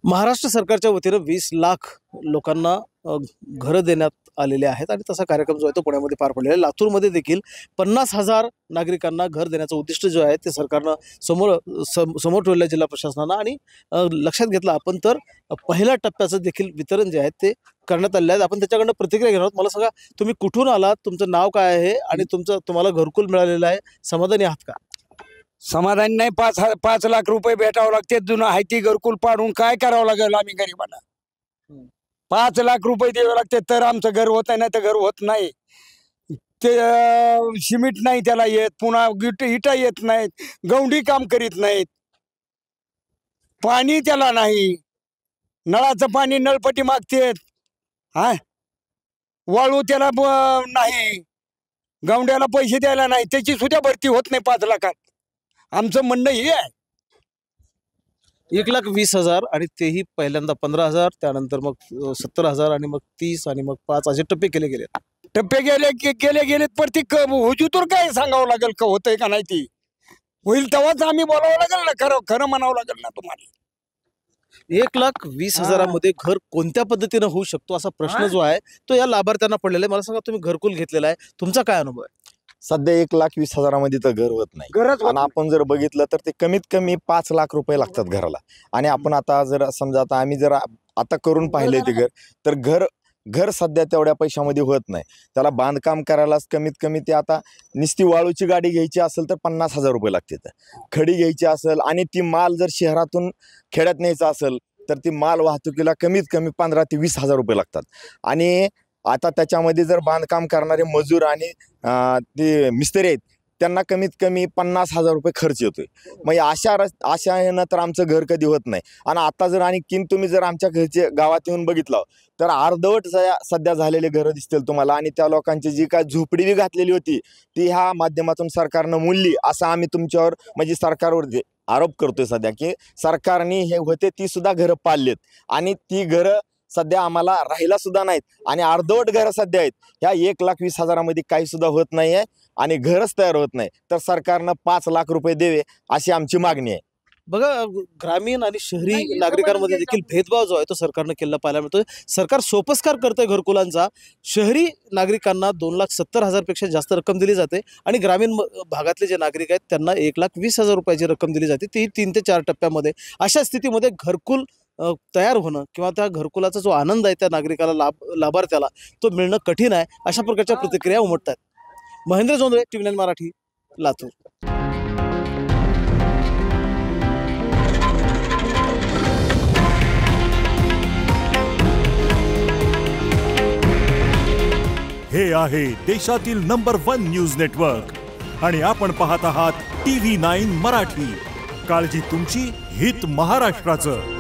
महाराष्ट्र सरकारच्या वतीनं 20 लाख लोकांना घरं देण्यात आलेले आहेत आणि तसा कार्यक्रम जो आहे तो पुण्यामध्ये पार पडलेला आहे। लातूरमध्ये देखील 50,000 नागरिकांना घर देण्याचं उद्दिष्ट जो आहे ते सरकारनं समोर ठेवलं जिल्हा प्रशासनानं आणि लक्षात घेतलं आपण तर पहिल्या टप्प्याचं देखील वितरण जे आहे ते करण्यात आले आहे। आपण त्याच्याकडनं प्रतिक्रिया घेणार आहोत। मला सांगा, तुम्ही कुठून आलात, तुमचं नाव काय आहे आणि तुम्हाला घरकुल मिळालेलं आहे, समाधानी आहात का? समाधान नाही। 5 लाख रुपये भेटावं लागते, जुनं आहे ती घरकुल पाडून काय करावं लागेल आम्ही गरीबांना? 5 लाख रुपये द्यावे लागते तर आमचं घर होत नाही, तर घर होत नाही। ते सिमेंट नाही त्याला येत, पुन्हा इटा येत नाहीत, गौंडी काम करीत नाहीत, पाणी त्याला नाही, नळाचं पाणी नळपट्टी मागतेत, हा वाळू त्याला नाही, गौंड्याला पैसे द्यायला नाही, त्याची सुद्धा भरती होत नाही 5 लाखात। आमचं म्हणणं हे आहे 1,20,000 आणि तेही पहिल्यांदा 15,000, त्यानंतर मग 70,000 आणि मग 30 आणि मग 5 असे टप्पे केले गेले। टप्पे गेले प्रत्येक हुजू तर काय सांगावं लागेल का होतंय का नाही ती होईल तेव्हाच आम्ही बोलावं लागेल ना, खरं म्हणावं लागेल ना तुम्हाला। 1,20,000 मध्ये घर कोणत्या पद्धतीने होऊ शकतो असा प्रश्न जो आहे तो या लाभार्थ्यांना पडलेला आहे। मला सांगा, तुम्ही घरकुल घेतलेला आहे, तुमचा काय अनुभव आहे? सध्या 1,20,000 मध्ये तर घर होत नाही। आणि आपण जर बघितलं तर ते कमीत कमी 5 लाख रुपये लागतात घराला। आणि आपण आता जर समजा आता आम्ही जर आता करून पाहिले ते घर, तर घर सध्या तेवढ्या पैशामध्ये होत नाही। त्याला बांधकाम करायला कमीत कमी ते आता निस्ती वाळूची गाडी घ्यायची असेल तर 50,000 रुपये लागतात, खडी घ्यायची असेल आणि ती माल जर शहरातून खेड्यात न्यायचा असेल तर ती माल वाहतुकीला कमीत कमी 15,000 ते 20,000 रुपये लागतात। आणि आता त्याच्यामध्ये जर बांधकाम करणारे मजूर आणि ते मिस्त्री आहेत त्यांना कमीत कमी 50,000 रुपये खर्च येतोय। मग अशा यानं तर आमचं घर कधी होत नाही। आणि आता जर आणखीन तुम्ही जर आमच्या घरचे गावात येऊन बघितलं तर अर्धवट सध्या झालेले घरं दिसतील तुम्हाला। आणि त्या लोकांची जी काय झोपडी बी घातलेली होती ती ह्या माध्यमातून सरकारनं मोडली असं आम्ही तुमच्यावर म्हणजे सरकारवर आरोप करतोय सध्या, की सरकारने हे होते ती सुद्धा घरं पाडलेत आणि ती घरं सध्या आम्हाला राहिला सुद्धा नाहीत आणि अर्धवट घरं सध्या आहेत। ह्या 1,20,000 मध्ये काही सुद्धा होत नाहीये आणि घरच तयार होत नाही, तर सरकारनं 5 लाख रुपये देवे अशी आमची मागणी आहे। बघा, ग्रामीण आणि शहरी नागरिकांमध्ये देखील भेदभाव जो आहे तो सरकारनं केला पाहायला मिळतोय। सरकार सोपस्कार करतंय घरकुलांचा। शहरी नागरिकांना 2,70,000 पेक्षा जास्त रक्कम दिली जाते आणि ग्रामीण भागातले जे नागरिक आहेत त्यांना 1,20,000 रुपयाची रक्कम दिली जाते, ती 3 ते 4 टप्प्यामध्ये। अशा स्थितीमध्ये घरकुल तयार होणं किंवा त्या घरकुलाचा जो आनंद आहे त्या नागरिकाला लाभार्थ्याला तो मिळणं कठीण आहे, अशा प्रकारच्या प्रतिक्रिया उमटतात। महेंद्र जोंधळे, TV9 मराठी, लातूर। हे आहे देशातील नंबर 1 न्यूज नेटवर्क आणि आपण पाहत आहात TV9 मराठी। काळजी तुमची, हित महाराष्ट्राचं।